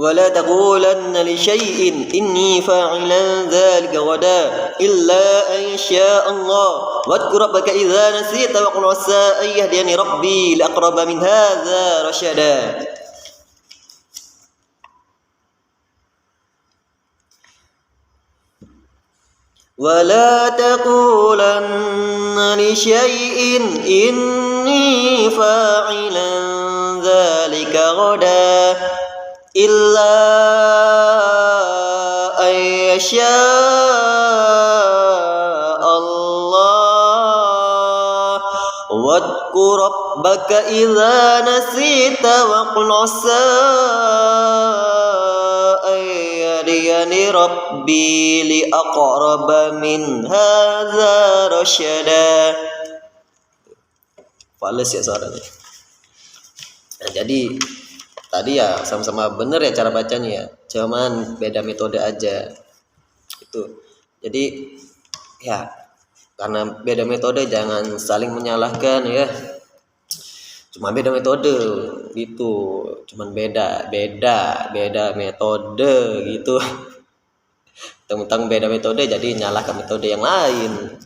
ولا تقولن لشيء إني فاعل ذلك غدا إلا أن يشاء الله واذكر ربك إذا نسيت وقل عسى أن يهديني ربي لأقرب من هذا رشدا. ولا تقولن لشيء إني فاعل ذلك غدا إلا أن يشاء الله واذكر ربك إذا نسيت وقل عسى أن يهديني ربي لأقرب من هذا رشدا. Fales ya suaranya. Nah, jadi tadi ya sama-sama benar ya cara bacanya ya, cuman beda metode aja itu. Jadi ya karena beda metode jangan saling menyalahkan ya, cuma beda metode gitu, cuman beda metode gitu. Tentang beda metode jadi nyalahkan metode yang lain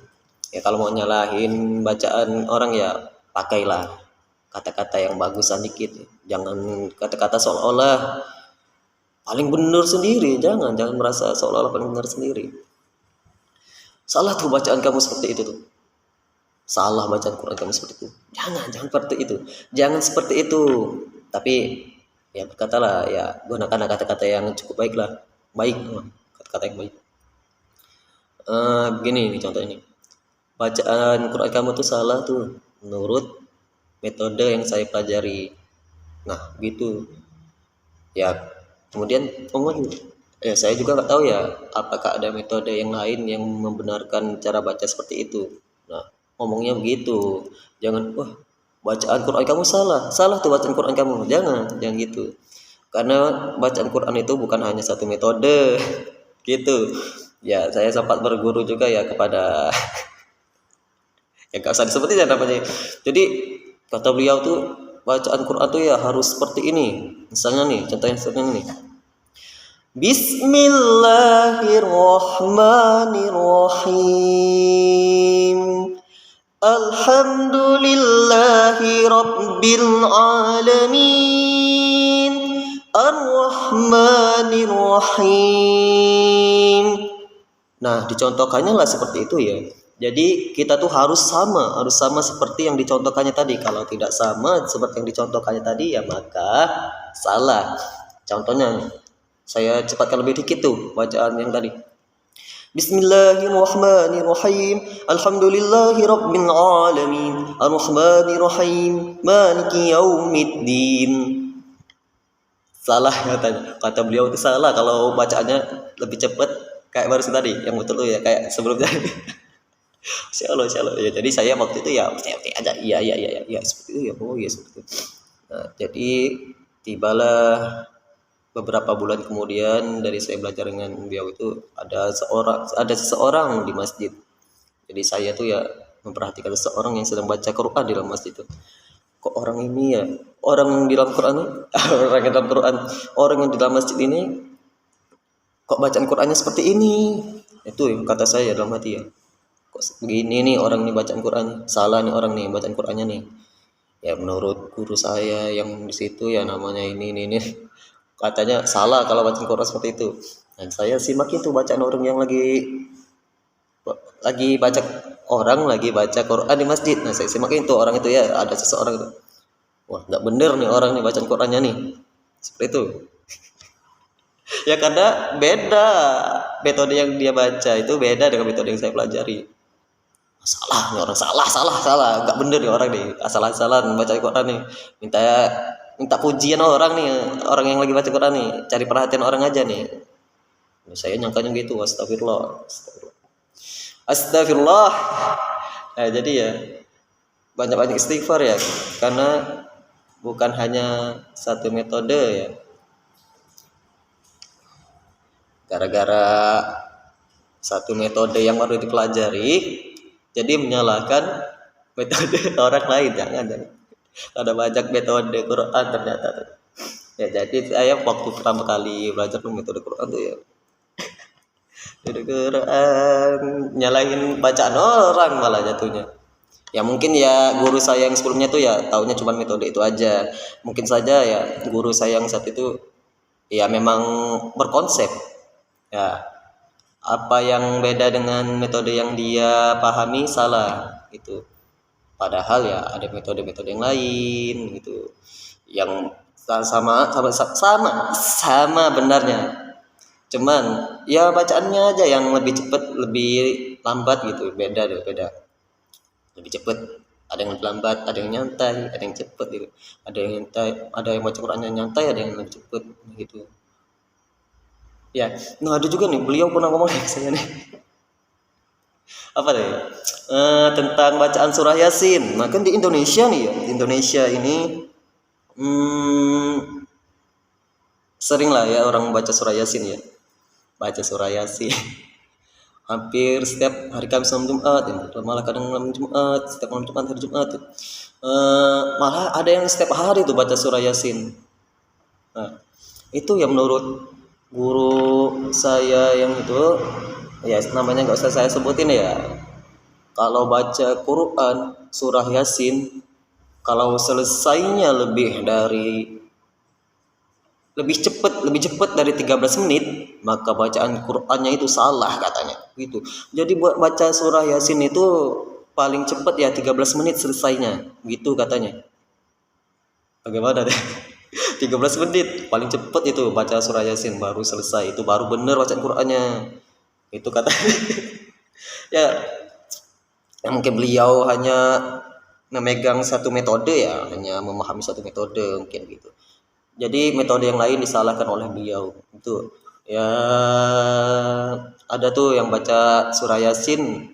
ya. Kalau mau nyalahin bacaan orang ya pakailah kata-kata yang bagusan dikit, jangan kata-kata seolah-olah paling benar sendiri. Jangan merasa seolah-olah paling benar sendiri. Salah tuh bacaan kamu seperti itu tuh, salah bacaan Quran kamu seperti itu. Jangan seperti itu, jangan seperti itu. Tapi ya berkatalah ya, gunakan kata-kata yang cukup baik, kata-kata yang baik. Begini nih contohnya, bacaan Quran kamu tuh salah tuh menurut metode yang saya pelajari. Nah gitu ya. Kemudian saya juga nggak tahu ya apakah ada metode yang lain yang membenarkan cara baca seperti itu. Nah ngomongnya begitu, jangan wah bacaan Quran kamu salah tuh bacaan Quran kamu, jangan gitu. Karena bacaan Quran itu bukan hanya satu metode gitu ya. Saya sempat berguru juga ya kepada ya gak usah disebutin ya namanya. Jadi kata beliau tuh bacaan Quran tuh ya harus seperti ini. Misalnya nih contohnya seperti ini nih. Bismillahirrahmanirrahim. Alhamdulillahi rabbil alamin. Ar-Rahmanir-Rahim. Nah, dicontohkannya lah seperti itu ya. Jadi kita tuh harus sama seperti yang dicontohkannya tadi. Kalau tidak sama seperti yang dicontohkannya tadi ya maka salah. Contohnya saya cepatkan lebih dikit tuh bacaan yang tadi. Bismillahirrahmanirrahim. Alhamdulillahirabbil alamin. Ar-Rahmanir-Rahim. Maliki yaumiddin. Salah kata beliau itu salah kalau bacaannya lebih cepat kayak baru tadi yang betul tuh ya, kayak sebelum tadi. Insyaallah ya. Jadi saya waktu itu ya oke aja. Iya seperti itu ya. Oh iya seperti itu. Nah, jadi tibalah beberapa bulan kemudian dari saya belajar dengan beliau itu ada seseorang di masjid. Jadi saya tuh ya memperhatikan seseorang yang sedang baca Quran di dalam masjid itu. Kok orang ini ya, orang yang di dalam Quran orang yang di dalam masjid ini kok bacaan Qurannya seperti ini? Itu yang kata saya dalam hati ya. Kok begini nih orang ini bacaan Qurannya, salah nih orang nih bacaan Qurannya nih. Ya menurut guru saya yang di situ ya namanya ini katanya salah kalau bacaan Quran seperti itu. Dan saya simak itu bacaan orang yang lagi baca Quran di masjid. Nah saya simak itu orang itu ya, ada seseorang itu. Wah nggak bener nih orang nih bacaan Qurannya nih seperti itu. Ya karena beda metode yang dia baca itu beda dengan metode yang saya pelajari. Salah nih orang, salah nggak bener nih orang nih, asal-asalan baca Quran nih, minta pujian orang nih, orang yang lagi baca Quran nih, cari perhatian orang aja nih. Saya nyangkanya gitu. Astagfirullah. Nah jadi ya banyak istighfar ya, karena bukan hanya satu metode ya. Gara-gara satu metode yang baru dipelajari jadi menyalahkan metode orang lain. Jangan. Ada banyak metode Quran ternyata. Ya jadi saya waktu pertama kali belajar tuh metode Quran tuh ya metode Quran nyalahin bacaan orang malah jatuhnya. Ya mungkin ya guru saya yang sebelumnya tuh ya taunya cuma metode itu aja. Mungkin saja ya guru saya yang saat itu ya memang berkonsep ya apa yang beda dengan metode yang dia pahami salah gitu. Padahal ya ada metode-metode yang lain gitu yang sama benarnya. Cuman ya bacaannya aja yang lebih cepet lebih lambat gitu beda lebih cepet, ada yang lebih lambat, ada yang nyantai, ada yang cepet gitu, ada yang nyantai, ada yang baca Qurannya nyantai, ada yang lebih cepet gitu ya. Nah ada juga nih beliau pernah ngomong ke saya nih apa deh tentang bacaan surah Yasin. Nah kan di Indonesia nih ya, di Indonesia ini sering lah ya orang baca surah Yasin ya, baca surah Yasin hampir setiap hari Kamis malam Jumat ya, malah kadang malam Jumat, setiap malam Jumat hari Jumat ya. Malah ada yang setiap hari tuh baca surah Yasin. Nah itu yang menurut guru saya yang itu ya namanya nggak usah saya sebutin ya, kalau baca Quran surah Yasin kalau selesainya lebih cepat dari 13 menit maka bacaan Qur'annya itu salah katanya gitu. Jadi buat baca surah Yasin itu paling cepat ya 13 menit selesainya gitu katanya. Bagaimana deh? 13 menit paling cepat itu baca surah Yasin baru selesai, itu baru bener bacaan Qur'annya itu katanya. Ya, ya mungkin beliau hanya memegang satu metode ya, hanya memahami satu metode mungkin gitu. Jadi metode yang lain disalahkan oleh beliau itu ya. Ada tuh yang baca surah Yasin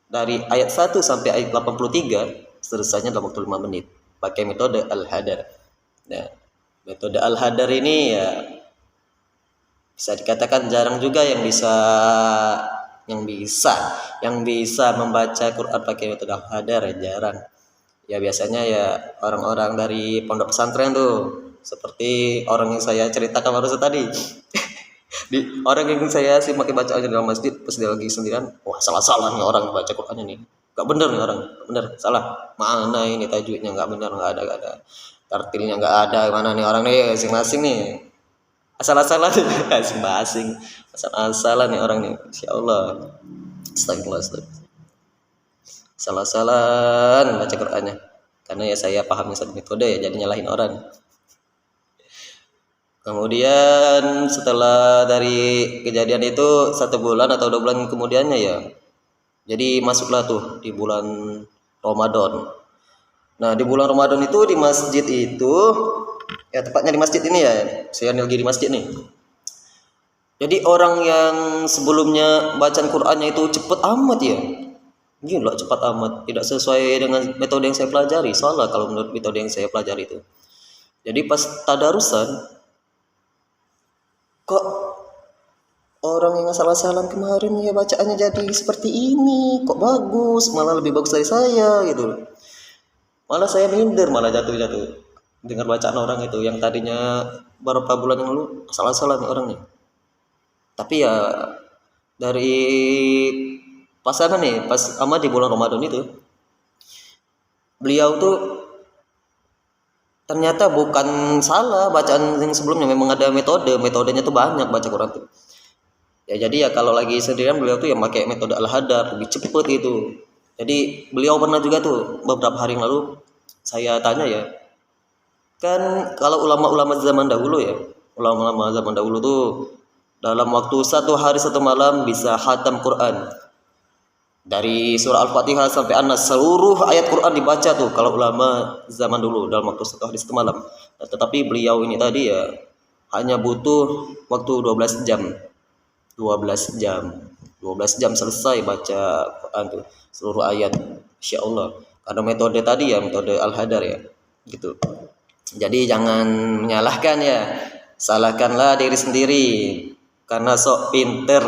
dari ayat 1 sampai ayat 83 selesainya dalam waktu 5 menit pakai metode Al-Hadar. Nah metode Al-Hadar ini ya bisa dikatakan jarang juga yang bisa membaca Quran pakai metode Al-Hadar ya, jarang ya. Biasanya ya orang-orang dari pondok pesantren tuh, seperti orang yang saya ceritakan baru tadi. Orang yang saya sih pakai bacaannya dalam masjid pas dia lagi sendirian, wah salah nih orang baca Qurannya nih, nggak bener nih orang, nggak bener, salah, mana ini tajwidnya nggak bener, nggak ada tartilnya nggak ada, mana nih orang nih masing-masing nih asal-asalan nih masing-masing asal-asalan nih orang nih, insya Allah astagfirullah salah-salan baca Qurannya karena ya saya pahamnya satu metode ya jadi nyalahin orang. Kemudian setelah dari kejadian itu 1 bulan atau 2 bulan kemudiannya ya, jadi masuklah tuh di bulan Ramadan. Nah di bulan Ramadan itu di masjid itu, ya tepatnya di masjid ini ya, saya lagi di masjid nih. Jadi orang yang sebelumnya bacaan Qur'annya itu cepet amat ya, gila cepat amat, tidak sesuai dengan metode yang saya pelajari, salah kalau menurut metode yang saya pelajari itu. Jadi pas tadarusan, kok orang yang asal-asalan kemarin ya bacaannya jadi seperti ini, kok bagus, malah lebih bagus dari saya gitu. Malah saya minder, malah jatuh dengar bacaan orang itu yang tadinya beberapa bulan yang lalu asal-asalan orangnya. Tapi ya dari pasangan nih pas sama di bulan Ramadan itu, beliau tuh ternyata bukan salah bacaan yang sebelumnya, memang ada metodenya tuh banyak baca Quran tuh ya. Jadi ya kalau lagi sendirian beliau tuh yang pakai metode Al-Hadar lebih cepet gitu. Jadi beliau pernah juga tuh beberapa hari yang lalu saya tanya ya, kan kalau ulama-ulama zaman dahulu ya, ulama-ulama zaman dahulu tuh dalam waktu 1 hari 1 malam bisa khatam Quran dari surah Al-Fatihah sampai An-Nas, seluruh ayat Quran dibaca tuh kalau ulama zaman dulu dalam waktu 1 hari 1 malam. Nah, tetapi beliau ini tadi ya hanya butuh waktu 12 jam 12 jam selesai baca Quran tuh seluruh ayat, Insya Allah, karena metode tadi ya metode Al-Hadar ya gitu. Jadi jangan menyalahkan ya, salahkanlah diri sendiri karena sok pinter